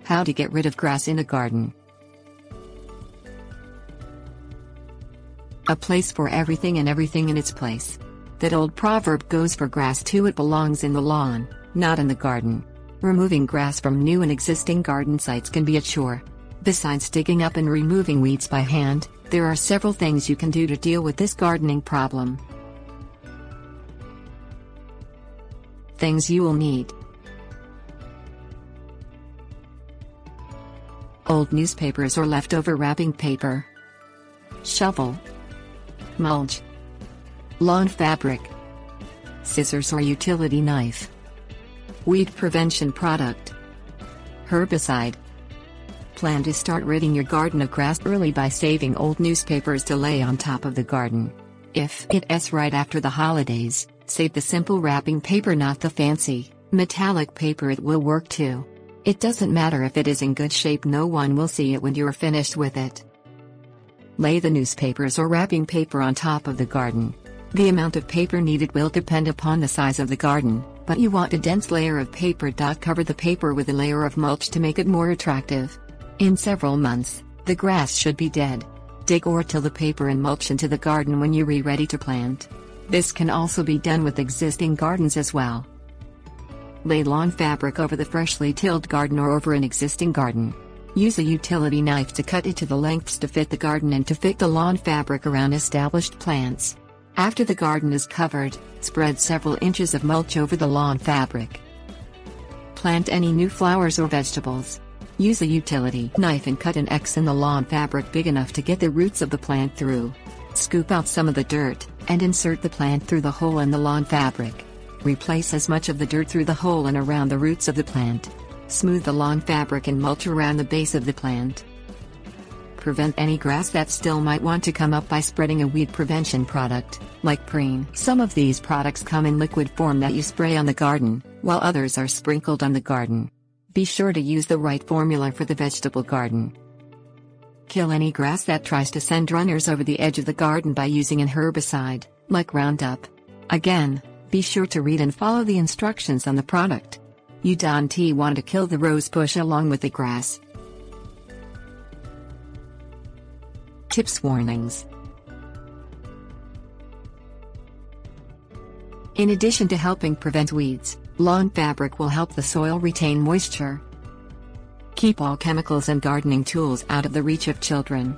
How to get rid of grass in a garden. A place for everything and everything in its place. That old proverb goes for grass too, it belongs in the lawn, not in the garden. Removing grass from new and existing garden sites can be a chore. Besides digging up and removing weeds by hand, there are several things you can do to deal with this gardening problem. Things you will need: old newspapers or leftover wrapping paper, shovel, mulch, lawn fabric, scissors or utility knife, weed prevention product, herbicide. Plan to start ridding your garden of grass early by saving old newspapers to lay on top of the garden. If it's right after the holidays, save the simple wrapping paper, not the fancy, metallic paper. It will work too. It doesn't matter if it is in good shape, no one will see it when you're finished with it. Lay the newspapers or wrapping paper on top of the garden. The amount of paper needed will depend upon the size of the garden, but you want a dense layer of paper. Cover the paper with a layer of mulch to make it more attractive. In several months, the grass should be dead. Dig or till the paper and mulch into the garden when you're ready to plant. This can also be done with existing gardens as well. Lay lawn fabric over the freshly tilled garden or over an existing garden. Use a utility knife to cut it to the lengths to fit the garden and to fit the lawn fabric around established plants. After the garden is covered, spread several inches of mulch over the lawn fabric. Plant any new flowers or vegetables. Use a utility knife and cut an X in the lawn fabric big enough to get the roots of the plant through. Scoop out some of the dirt, and insert the plant through the hole in the lawn fabric. Replace as much of the dirt through the hole and around the roots of the plant. Smooth the lawn fabric and mulch around the base of the plant. Prevent any grass that still might want to come up by spreading a weed prevention product, like preen. Some of these products come in liquid form that you spray on the garden, while others are sprinkled on the garden. Be sure to use the right formula for the vegetable garden. Kill any grass that tries to send runners over the edge of the garden by using an herbicide, like Roundup. Again, be sure to read and follow the instructions on the product. You don't want to kill the rose bush along with the grass. Tips: warnings. In addition to helping prevent weeds, lawn fabric will help the soil retain moisture. Keep all chemicals and gardening tools out of the reach of children.